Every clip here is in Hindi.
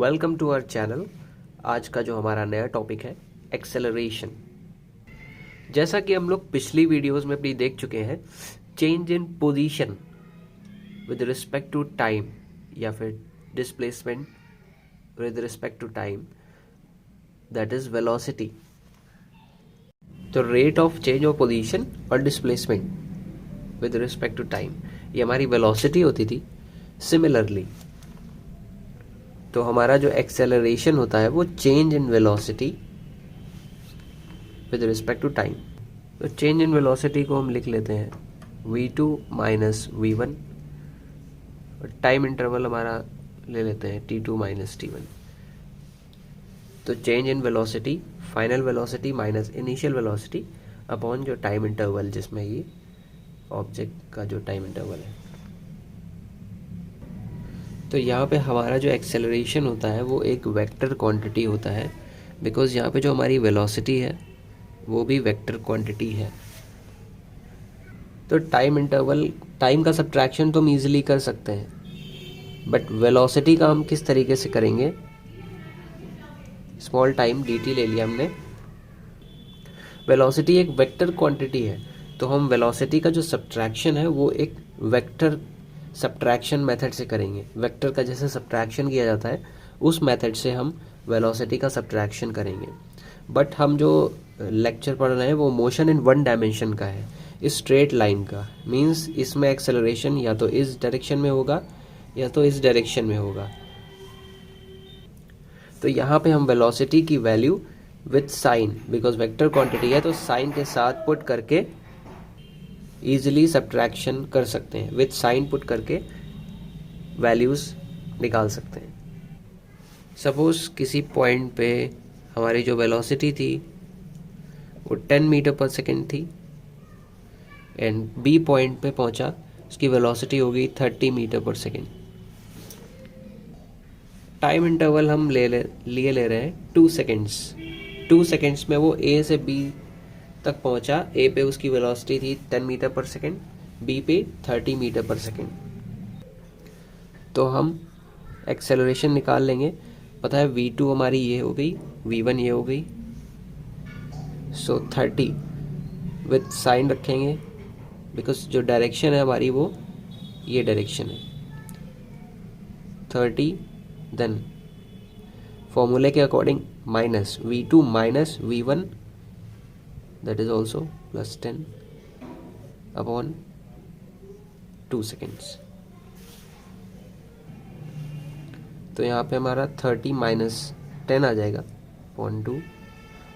Welcome to our channel. आज का जो हमारा नया टॉपिक है एक्सेलरेशन। जैसा कि हम लोग पिछली वीडियोस में भी देख चुके हैं, change in position with respect to time या फिर displacement with respect to time, that is velocity. तो rate of change of position और displacement with respect to time, ये हमारी वेलोसिटी होती थी। सिमिलरली तो हमारा जो एक्सेलरेशन होता है वो change in velocity with respect to time. तो चेंज इन वेलोसिटी को हम लिख लेते हैं v2 माइनस v1 और टाइम इंटरवल हमारा ले लेते हैं t2 माइनस t1। तो change in velocity, final velocity minus initial velocity upon जो टाइम इंटरवल जिसमें ये ऑब्जेक्ट का जो टाइम इंटरवल है। तो यहाँ पे हमारा जो एक्सेलरेशन होता है वो एक वेक्टर क्वांटिटी होता है, बिकॉज यहाँ पे जो हमारी वेलोसिटी है वो भी वेक्टर क्वांटिटी है। तो टाइम इंटरवल, टाइम का सब्ट्रैक्शन तो हम इजीली कर सकते हैं, बट वेलोसिटी का हम किस तरीके से करेंगे। स्मॉल टाइम dt ले लिया हमने। वेलोसिटी एक वेक्टर क्वांटिटी है, तो हम वेलोसिटी का जो सब्ट्रैक्शन है वो एक वेक्टर सब्ट्रैक्शन मेथड से करेंगे। वेक्टर का जैसे सब्ट्रैक्शन किया जाता है उस मेथड से हम वेलोसिटी का सब्ट्रैक्शन करेंगे। बट हम जो लेक्चर पढ़ रहे हैं वो मोशन इन वन डायमेंशन का है, इस स्ट्रेट लाइन का। मींस इसमें एक्सेलरेशन या तो इस डायरेक्शन में होगा या तो इस डायरेक्शन में होगा। तो यहाँ पे हम वेलोसिटी की value with sign, because vector quantity है तो साइन के साथ पुट करके इजीली सब्ट्रैक्शन कर सकते हैं। विथ साइन पुट करके वैल्यूज निकाल सकते हैं। सपोज किसी पॉइंट पे हमारी जो वेलोसिटी थी वो 10 मीटर पर सेकेंड थी एंड बी पॉइंट पे पहुंचा, उसकी वेलोसिटी हो गई 30 metre per second. Time interval हम ले रहे हैं 2 सेकेंड्स। 2 सेकेंड्स में वो ए से बी तक पहुंचा। ए पे उसकी वेलोसिटी थी 10 मीटर पर सेकेंड, बी पे 30 मीटर पर सेकेंड। तो हम एक्सेलरेशन निकाल लेंगे। पता है v2 हमारी ये हो गई, v1 ये हो गई। सो 30 विथ साइन रखेंगे, बिकॉज जो डायरेक्शन है हमारी वो ये डायरेक्शन है 30। देन फॉर्मूले के according minus v2 minus v1, that is also plus 10 upon 2 seconds। तो यहाँ पे हमारा 30 माइनस 10 आ जाएगा upon 2,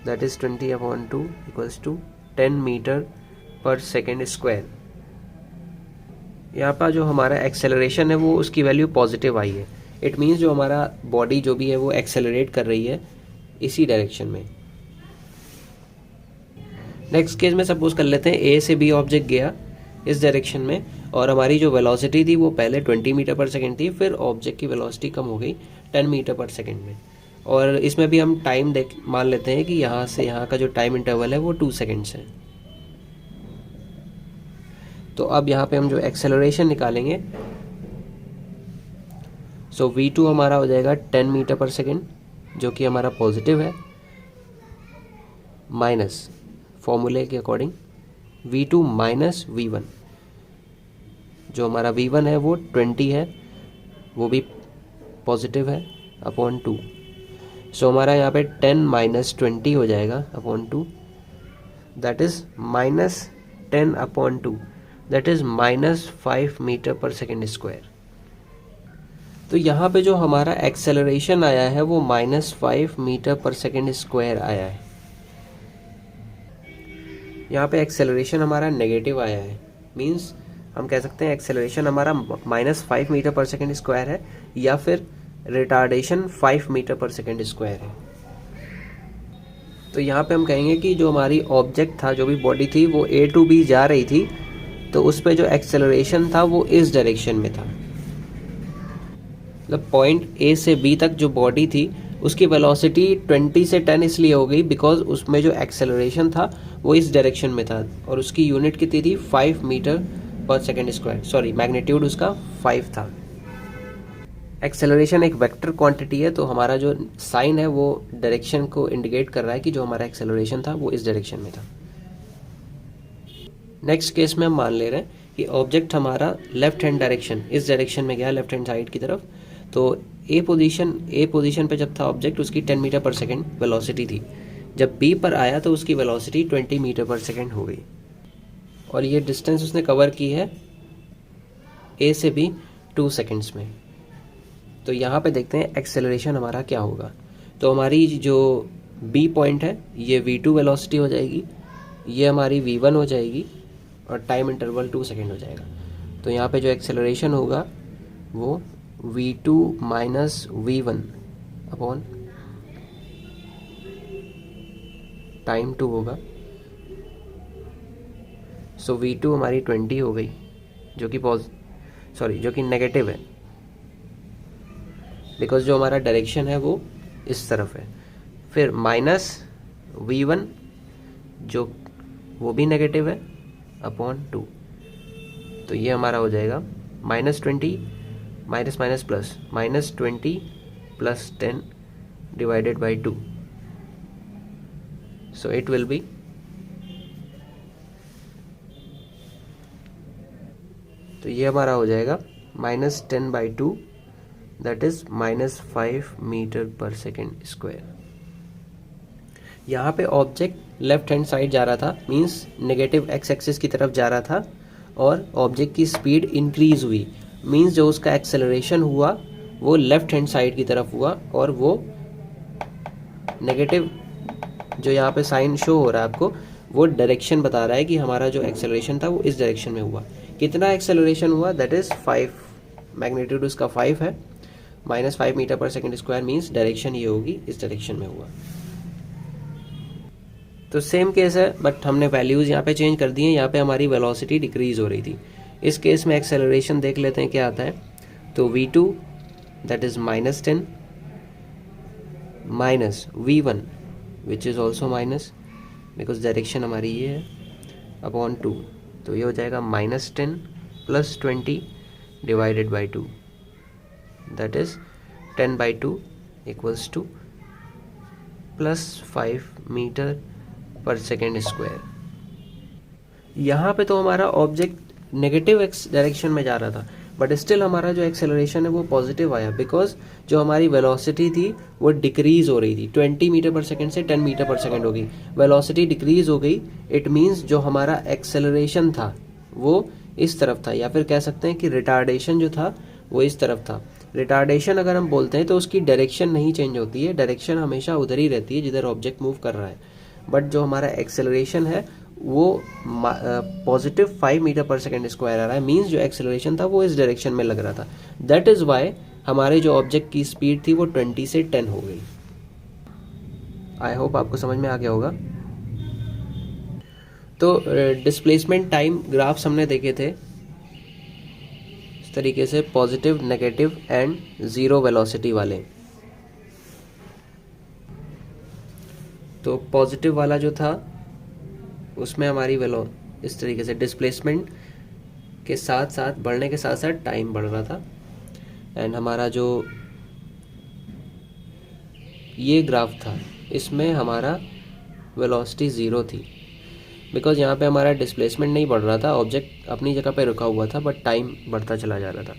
that is 20 upon 2 equals to 10 metre per second square. यहाँ पर जो हमारा एक्सेलरेशन है वो उसकी वैल्यू पॉजिटिव आई है। इट मीन्स जो हमारा बॉडी जो भी है वो एक्सेलरेट कर रही है इसी डायरेक्शन में। नेक्स्ट केस में सपोज कर लेते हैं ए से बी ऑब्जेक्ट गया इस डायरेक्शन में और हमारी जो वेलोसिटी थी वो पहले 20 मीटर पर सेकेंड थी, फिर ऑब्जेक्ट की वेलोसिटी कम हो गई 10 मीटर पर सेकेंड में। और इसमें भी हम टाइम मान लेते हैं कि यहाँ से यहाँ का जो टाइम इंटरवल है वो 2 सेकेंड्स है। तो अब यहाँ पे हम जो एक्सेलरेशन निकालेंगे, सो v2 हमारा हो जाएगा 10 मीटर पर सेकेंड जो कि हमारा पॉजिटिव है, माइनस फॉर्मूले के अकॉर्डिंग v2 माइनस v1, जो हमारा v1 है वो 20 है, वो भी पॉजिटिव है, अपॉन 2। सो हमारा यहाँ पे 10 माइनस 20 हो जाएगा upon 2, that is minus 10 upon 2, that is minus 5 metre per second square. तो यहाँ पे जो हमारा एक्सेलरेशन आया है वो minus 5 metre per second square आया है। यहाँ पे एक्सेलरेशन हमारा नेगेटिव आया है, मींस हम कह सकते हैं एक्सेलरेशन हमारा minus 5 metre per second square है या फिर retardation 5 metre per second square है। तो यहाँ पे हम कहेंगे कि जो हमारी ऑब्जेक्ट था, जो भी बॉडी थी वो ए टू बी जा रही थी, तो उस पे जो एक्सेलरेशन था वो इस डायरेक्शन में था। मतलब पॉइंट ए से बी तक जो बॉडी थी उसकी वेलोसिटी 20 से 10 इसलिए हो गई बिकॉज उसमें जो एक्सेलरेशन था वो इस डायरेक्शन में था और उसकी यूनिट कितनी थी 5 metre per second square. Sorry, magnitude उसका 5 था। एक्सेलरेशन एक वेक्टर क्वांटिटी है, तो हमारा जो साइन है वो डायरेक्शन को इंडिकेट कर रहा है कि जो हमारा एक्सेलरेशन था वो इस डायरेक्शन में था। नेक्स्ट केस में हम मान ले रहे हैं कि ऑब्जेक्ट हमारा लेफ्ट हैंड डायरेक्शन, इस डायरेक्शन में गया लेफ्ट हैंड साइड की तरफ। तो ए पोजीशन पे जब था ऑब्जेक्ट, उसकी 10 मीटर पर सेकेंड वेलोसिटी थी। जब बी पर आया तो उसकी वेलोसिटी 20 मीटर पर सेकेंड हो गई, और ये डिस्टेंस उसने कवर की है ए से बी 2 सेकेंड्स में। तो यहाँ पे देखते हैं एक्सेलरेशन हमारा क्या होगा। तो हमारी जो बी पॉइंट है ये v2 वेलोसिटी हो जाएगी, ये हमारी v1 हो जाएगी, और टाइम इंटरवल 2 सेकेंड हो जाएगा। तो यहाँ पे जो एक्सेलरेशन होगा वो v2 minus v1 upon time 2 होगा। सो v2 हमारी 20 हो गई, जो कि नेगेटिव है, बिकॉज जो हमारा डायरेक्शन है वो इस तरफ है। फिर माइनस v1 जो वो भी नेगेटिव है अपॉन 2। तो ये हमारा हो जाएगा -20 minus plus -20 plus 10 divided by 2। So it will be तो ये हमारा हो जाएगा -10/2, that is -5 metre per second square. यहाँ पे ऑब्जेक्ट लेफ्ट हैंड साइड जा रहा था, मींस नेगेटिव एक्स एक्सिस की तरफ जा रहा था, और ऑब्जेक्ट की स्पीड इंक्रीज हुई, मींस जो उसका एक्सेलरेशन हुआ वो लेफ्ट हैंड साइड की तरफ हुआ, और वो नेगेटिव जो यहाँ पे साइन शो हो रहा है आपको, वो डायरेक्शन बता रहा है कि हमारा जो एक्सेलरेशन था वो इस डायरेक्शन में हुआ। कितना एक्सेलरेशन हुआ, दैट इज 5, मैग्नीट्यूड उसका 5 है, -5 metre per second square, means direction ये होगी इस डायरेक्शन में हुआ। तो सेम केस है, बट हमने वैल्यूज यहाँ पे चेंज कर दी हैं। यहाँ पे हमारी वेलोसिटी डिक्रीज हो रही थी। इस केस में एक्सेलरेशन देख लेते हैं क्या आता है। तो v2 that is -10 minus v1 which is also minus, because direction हमारी ये है, अपॉन 2। तो ये हो जाएगा -10 plus 20 divided by 2, that is 10/2 equals to +5 metre per second square. यहाँ पे तो हमारा ऑब्जेक्ट नेगेटिव डायरेक्शन में जा रहा था, बट स्टिल हमारा जो एक्सेलरेशन है वो पॉजिटिव आया, बिकॉज जो हमारी वेलोसिटी थी वो डिक्रीज हो रही थी। 20 मीटर पर सेकेंड से 10 मीटर पर सेकेंड हो गई, वेलोसिटी डिक्रीज हो गई। इट मीन्स जो हमारा एक्सेलरेशन था वो इस तरफ था, या फिर कह सकते हैं कि रिटार्डेशन जो था वो इस तरफ था। रिटार्डेशन अगर हम बोलते हैं तो उसकी डायरेक्शन नहीं चेंज होती है, डायरेक्शन हमेशा उधर ही रहती है जिधर ऑब्जेक्ट मूव कर रहा है। बट जो हमारा एक्सेलरेशन है वो +5 मीटर पर सेकेंड स्क्वायर आ रहा है, मीन्स जो एक्सेलरेशन था वो इस डायरेक्शन में लग रहा था। दैट इज वाई हमारे जो ऑब्जेक्ट की स्पीड थी वो 20 से 10 हो गई। आई होप आपको समझ में आ गया होगा। तो डिस्प्लेसमेंट टाइम ग्राफ्स हमने देखे थे इस तरीके से, positive, negative and zero velocity वाले। तो पॉजिटिव वाला जो था उसमें हमारी इस तरीके से डिस्प्लेसमेंट के साथ साथ, बढ़ने के साथ साथ टाइम बढ़ रहा था। एंड हमारा जो ये ग्राफ था इसमें हमारा वेलोसिटी 0 थी, बिकॉज यहाँ पे हमारा डिस्प्लेसमेंट नहीं बढ़ रहा था, ऑब्जेक्ट अपनी जगह पे रुका हुआ था, बट टाइम बढ़ता चला जा रहा था।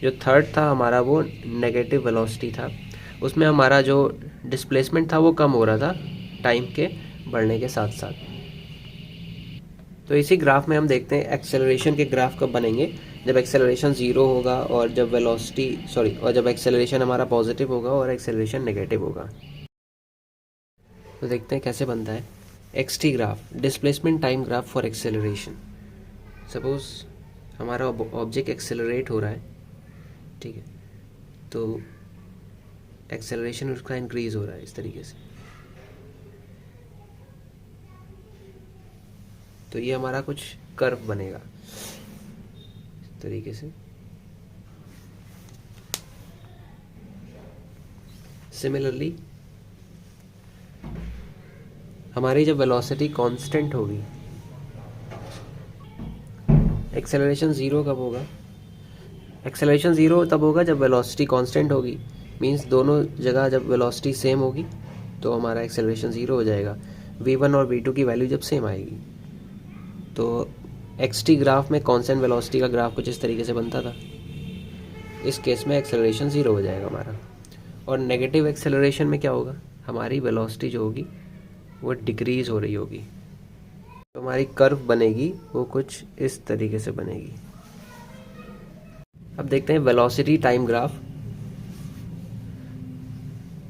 जो थर्ड था हमारा वो नेगेटिव वेलोसिटी था, उसमें हमारा जो डिस्प्लेसमेंट था वो कम हो रहा था टाइम के बढ़ने के साथ साथ। तो इसी ग्राफ में हम देखते हैं एक्सेलरेशन के ग्राफ कब बनेंगे, जब एक्सेलरेशन 0 होगा, और जब और जब एक्सेलरेशन हमारा पॉजिटिव होगा और एक्सेलरेशन नेगेटिव होगा। तो देखते हैं कैसे बनता है XT graph, displacement time graph for acceleration. Suppose हमारा ऑब्जेक्ट एक्सेलरेट हो रहा है, ठीक है, तो एक्सेलरेशन उसका इंक्रीज हो रहा है इस तरीके से। तो ये हमारा कुछ कर्व बनेगा इस तरीके से। सिमिलरली हमारी जब वेलोसिटी कांस्टेंट होगी, एक्सेलरेशन 0 कब होगा, एक्सेलरेशन ज़ीरो तब होगा जब वेलोसिटी कांस्टेंट होगी, मींस दोनों जगह जब वेलोसिटी सेम होगी तो हमारा एक्सेलरेशन ज़ीरो हो जाएगा। v1 और v2 की वैल्यू जब सेम आएगी तो xt ग्राफ में कांस्टेंट वेलोसिटी का ग्राफ कुछ इस तरीके से बनता था। इस केस में एक्सेलरेशन ज़ीरो हो जाएगा हमारा। और नेगेटिव एक्सेलरेशन में क्या होगा, हमारी वेलोसिटी जो होगी वो डिक्रीज़ हो रही होगी, तो हमारी कर्व बनेगी वो कुछ इस तरीके से बनेगी। अब देखते हैं वेलोसिटी टाइम ग्राफ।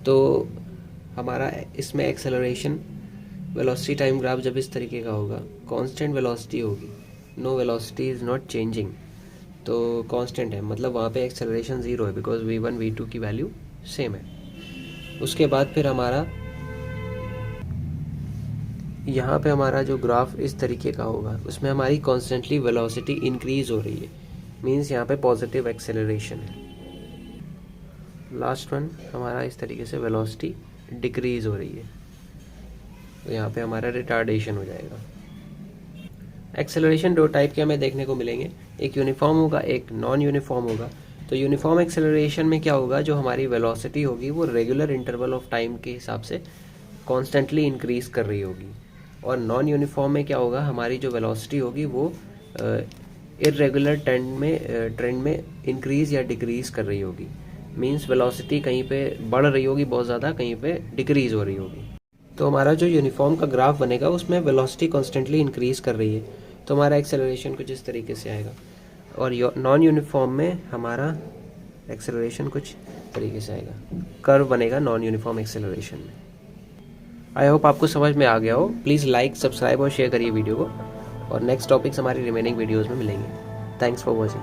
तो हमारा इसमें एक्सेलरेशन वेलोसिटी टाइम ग्राफ जब इस तरीके का होगा, कांस्टेंट वेलोसिटी होगी, no velocity is not changing, तो कांस्टेंट है, मतलब वहाँ पे एक्सेलरेशन ज़ीरो है बिकॉज v1 v2 की वैल्यू सेम है। उसके बाद फिर हमारा यहाँ पे हमारा जो ग्राफ इस तरीके का होगा उसमें हमारी कॉन्स्टेंटली वेलोसिटी इंक्रीज़ हो रही है, मीन्स यहाँ पे पॉजिटिव एक्सेलरेशन है। लास्ट वन हमारा इस तरीके से वेलोसिटी डिक्रीज़ हो रही है, तो यहाँ पे हमारा रिटार्डेशन हो जाएगा। एक्सेलरेशन दो टाइप के हमें देखने को मिलेंगे, एक यूनिफॉर्म होगा, एक नॉन यूनिफॉर्म होगा। तो यूनिफॉर्म एक्सेलरेशन में क्या होगा, जो हमारी वेलोसिटी होगी वो रेगुलर इंटरवल ऑफ टाइम के हिसाब से कॉन्स्टेंटली इंक्रीज़ कर रही होगी। और नॉन यूनिफॉर्म में क्या होगा, हमारी जो वेलोसिटी होगी वो इर्रेगुलर ट्रेंड में इंक्रीज़ या डिक्रीज़ कर रही होगी, मींस वेलोसिटी कहीं पे बढ़ रही होगी बहुत ज़्यादा, कहीं पे डिक्रीज़ हो रही होगी। तो हमारा जो यूनिफॉर्म का ग्राफ बनेगा उसमें वेलोसिटी कॉन्स्टेंटली इंक्रीज़ कर रही है, तो हमारा एक्सेलरेशन कुछ इस तरीके से आएगा। और नॉन यूनिफॉर्म में हमारा एक्सेलरेशन कुछ तरीके से आएगा, कर्व बनेगा नॉन यूनिफॉर्म एक्सेलरेशन में। आई होप आपको समझ में आ गया हो। प्लीज़ लाइक, सब्सक्राइब और शेयर करिए वीडियो को, और नेक्स्ट टॉपिक्स हमारी रिमेनिंग वीडियोज़ में मिलेंगे। Thanks for watching.